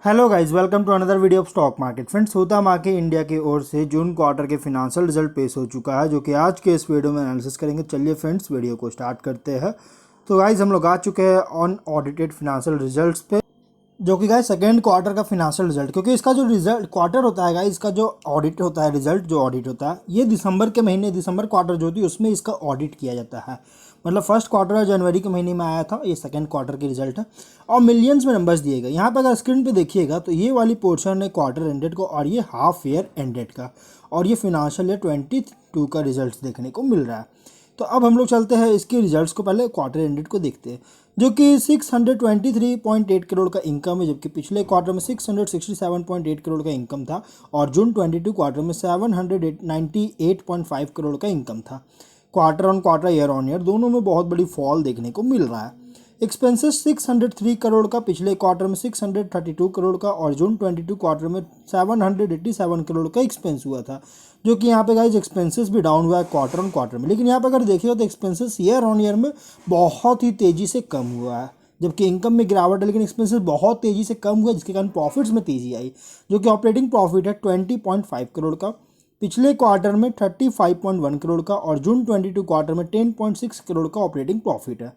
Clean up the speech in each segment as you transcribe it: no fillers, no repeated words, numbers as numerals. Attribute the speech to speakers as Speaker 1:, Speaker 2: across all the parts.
Speaker 1: Hello guys, welcome to another video of stock market. Friends, होता market India की ओर से जून क्वार्टर के फिनेंशियल रिजल्ट पेश हो चुका है, जो कि आज के इस वीडियो में एनालिसिस करेंगे। चलिए फ्रेंड्स, वीडियो को स्टार्ट करते हैं। तो गाइस, हम लोग आ चुके हैं ऑन ऑडिटेड फिनेंशियल रिजल्ट्स पे, जो कि गाइस सेकेंड क्वार्टर का फिनेंशियल रिजल्ट, क्योंकि इसका जो रिजल्ट क्वार्टर होता है गाइस, इसका जो ऑडिट होता है, रिजल्ट जो ऑडिट होता है, ये दिसंबर के महीने, दिसंबर क्वार्टर जो होती है उसमें इसका ऑडिट किया जाता है। मतलब फर्स्ट क्वार्टर जनवरी के महीने में आया था, ये सेकंड क्वार्टर की रिजल्ट है और मिलियंस में नंबर्स दिए गए। यहाँ पर अगर स्क्रीन पे देखिएगा तो ये वाली पोर्शन है क्वार्टर एंडेड को और ये हाफ ईयर एंडेड का, और ये फिनेंशियल ईयर 22 का रिजल्ट देखने को मिल रहा है। तो अब हम लोग चलते हैं इसके रिजल्ट्स को, पहले क्वार्टर एंडेड को देखते हैं, जो कि 623.8 करोड़ का इनकम है, जबकि पिछले क्वार्टर में 667.8 करोड़ का इनकम था और जून 22 क्वार्टर में 798.5 करोड़ का इनकम था। Quarter on quarter, year on year दोनों में बहुत बड़ी फॉल देखने को मिल रहा है। एक्सपेंसेस 603 करोड़ का, पिछले क्वार्टर में 632 करोड़ का और जून 22 क्वार्टर में 787 करोड़ का एक्सपेंस हुआ था, जो कि यहाँ पे गाइज एक्सपेंसेस भी डाउन हुआ है क्वार्टर ऑन क्वार्टर में। लेकिन यहाँ पे अगर देखिए तो एक्सपेंसेस ईयर ऑन ईयर में बहुत ही तेज़ी से कम हुआ है, जबकि इनकम में गिरावट है, लेकिन एक्सपेंसेस बहुत तेज़ी से कम हुआ, जिसके कारण प्रॉफिट्स में तेज़ी आई, जो कि ऑपरेटिंग प्रॉफिट है 20.5 करोड़ का, पिछले क्वार्टर में 35.1 करोड़ का और जून 22 क्वार्टर में 10.6 करोड़ का ऑपरेटिंग प्रॉफिट है।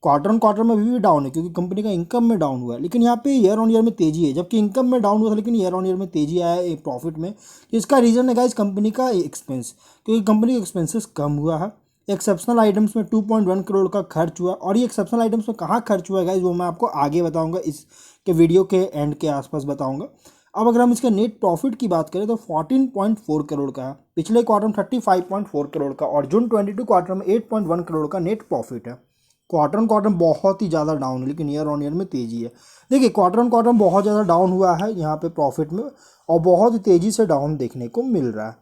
Speaker 1: क्वार्टर ऑन क्वार्टर में अभी भी डाउन है, क्योंकि कंपनी का इनकम में डाउन हुआ है, लेकिन यहाँ पे ईयर ऑन ईयर में तेजी है, जबकि इनकम में डाउन हुआ था लेकिन ईयर ऑन ईयर में तेजी आया है प्रॉफिट में। तो इसका रीज़न है गाइस कंपनी का एक्सपेंस, क्योंकि कंपनी का एक्सपेंसेस कम हुआ है। एक्सेप्शनल आइटम्स में 2.1 करोड़ का खर्च हुआ, और ये एक्सेप्शनल आइटम्स में कहाँ खर्च हुआ है गाइस, वो मैं आपको आगे बताऊँगा, इसके वीडियो के एंड के आसपास बताऊँगा। अब अगर हम इसके नेट प्रॉफिट की बात करें तो 14.4 करोड़ का है, पिछले क्वार्टर में 35.4 करोड़ का और जून 22 क्वार्टर में 8.1 करोड़ का नेट प्रॉफिट है। क्वार्टर ऑन क्वार्टर में बहुत ही ज़्यादा डाउन है, लेकिन ईयर ऑन ईयर में तेज़ी है। देखिए, क्वार्टर ऑन क्वार्टर में बहुत ज़्यादा डाउन हुआ है यहाँ पे प्रॉफिट में, और बहुत ही तेज़ी से डाउन देखने को मिल रहा है,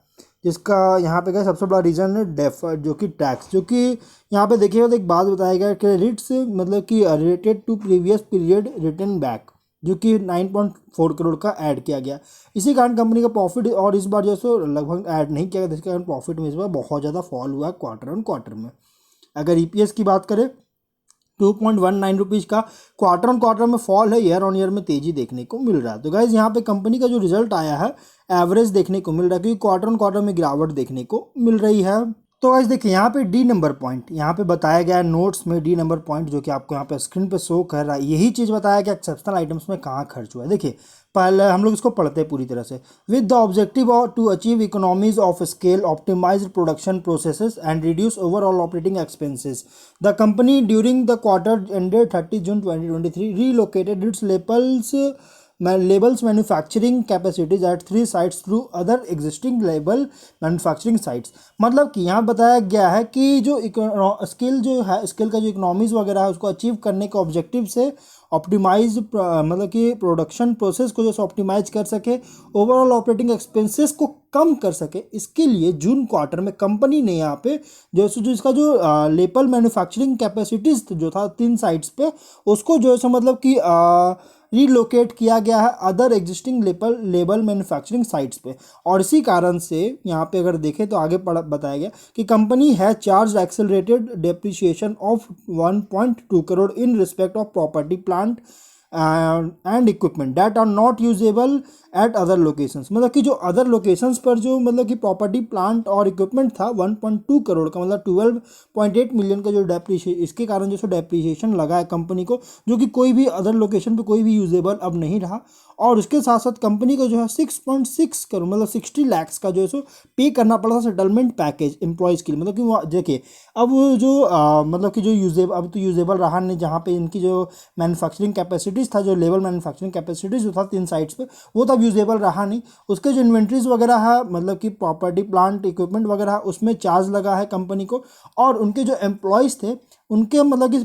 Speaker 1: जिसका यहाँ पे क्या सबसे बड़ा रीज़न है डेफर्ड, जो कि टैक्स, जो कि यहाँ पे देखिएगा तो एक बात बताया गया, क्रेडिट्स मतलब कि related to previous period return back, जो कि 9.4 करोड़ का ऐड किया गया। इसी कारण कंपनी का प्रॉफिट और इस बार जो है सो लगभग ऐड नहीं किया गया, जिसके कारण प्रॉफिट में इस बार बहुत ज़्यादा फॉल हुआ है क्वार्टर ऑन क्वार्टर में। अगर ईपीएस की बात करें 2.19 रुपीज़ का क्वार्टर ऑन क्वार्टर में फॉल है, ईयर ऑन ईयर में तेजी देखने को मिल रहा है। तो गाइज यहाँ पे कंपनी का जो रिजल्ट आया है एवरेज देखने को मिल रहा है, क्योंकि क्वार्टर ऑन क्वार्टर में गिरावट देखने को मिल रही है। तो गाइज देखिए, यहाँ पे डी नंबर पॉइंट यहाँ पे बताया गया है नोट्स में, डी नंबर पॉइंट जो कि आपको यहाँ पे स्क्रीन पे शो कर रहा है, यही चीज़ बताया गया एक्सेप्शनल आइटम्स में कहाँ खर्च हुआ है। देखिए, पहले हम लोग इसको पढ़ते हैं पूरी तरह से। With the objective to achieve economies of scale, optimised production processes and reduce overall operating expenses, the company during the quarter ended 30 June 2023 relocated its labels manufacturing capacities at 3 sites through other existing label manufacturing sites। मतलब कि यहाँ बताया गया है कि जो skill जो है, स्किल का जो इकोनॉमीज वगैरह है उसको अचीव करने के ऑब्जेक्टिव से ऑप्टिमाइज मतलब कि प्रोडक्शन प्रोसेस को जो ऑप्टिमाइज कर सके, ओवरऑल ऑपरेटिंग एक्सपेंसेस को कम कर सके, इसके लिए जून क्वार्टर में कंपनी ने यहाँ पे जो इसका जो लेबल मैन्युफैक्चरिंग कैपेसिटीज जो था 3 साइट्स पे, उसको जो है मतलब कि रीलोकेट किया गया है other existing label manufacturing sites पे। और इसी कारण से यहाँ पे अगर देखें तो आगे बताया गया कि कंपनी है charge accelerated depreciation of 1.2 crore in respect of property plant and equipment that are not usable at other locations. मतलब कि जो अदर लोकेशंस पर जो मतलब कि प्रॉपर्टी प्लांट और इक्विपमेंट था 1.2 करोड़ का, मतलब 12.8 मिलियन का जो डेप्रिशिएशन, इसके कारण जो डेप्रिशिएशन लगा है कंपनी को, जो कि कोई भी अदर लोकेशन पे कोई भी यूजेबल अब नहीं रहा। और उसके साथ साथ कंपनी को जो है 6.6 करोड़ मतलब 60 लाख का जो है सो पे करना पड़ा था सेटलमेंट पैकेज एम्प्लॉयज़ के लिए। मतलब कि देखिए, अब जो मतलब कि जो यूजेबल, अब तो यूजेबल रहा नहीं, जहाँ पे इनकी जो मैन्युफैक्चरिंग कैपेसिटीज़ था, जो लेवल मैन्युफैक्चरिंग कैपेसिटीज़ जो था 3 साइट्स पे, वो तब यूजेबल रहा नहीं। उसके जो इन्वेंट्रीज वगैरह है, मतलब कि प्रॉपर्टी प्लांट इक्विपमेंट वगैरह, उसमें चार्ज लगा है कंपनी को, और उनके जो एम्प्लॉयज़ थे उनके मतलब कि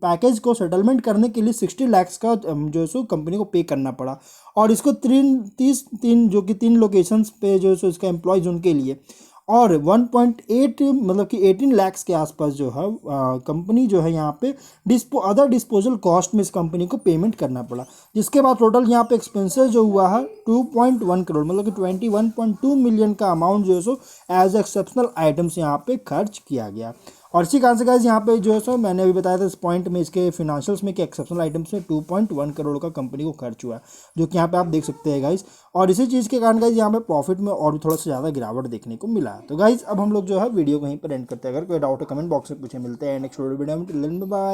Speaker 1: पैकेज को सेटलमेंट करने के लिए 60 लाख का जो है सो कंपनी को पे करना पड़ा। और इसको 3 जो कि 3 लोकेशंस पे जो है सो इसका एम्प्लॉयज़ उनके लिए, और 1.8 मतलब कि 18 लाख के आसपास जो है कंपनी जो है यहाँ पे अदर डिस्पोजल कॉस्ट में इस कंपनी को पेमेंट करना पड़ा, जिसके बाद टोटल यहाँ पे एक्सपेंसेस जो हुआ है 2.1 करोड़ मतलब कि 21.2 मिलियन का अमाउंट जो है सो एज एक्सेप्शनल आइटम्स यहाँ पे खर्च किया गया। और इसी कारण से गाइस यहाँ पे जो है सो मैंने अभी बताया था इस पॉइंट में इसके फिनेंशियल्स में कि एक्सेप्शनल आइटम्स में 2.1 करोड़ का कंपनी को खर्च हुआ है, जो कि यहाँ पे आप देख सकते हैं गाइस। और इसी चीज़ के कारण गाइस यहाँ पे प्रॉफिट में और भी थोड़ा सा ज़्यादा गिरावट देखने को मिला है। तो गाइस अब हम लोग जो है वीडियो को यहीं पर एंड करते हैं। अगर कोई डाउट है कमेंट बॉक्स में पूछे। मिलते हैं नेक्स्ट वीडियो में। Till then bye.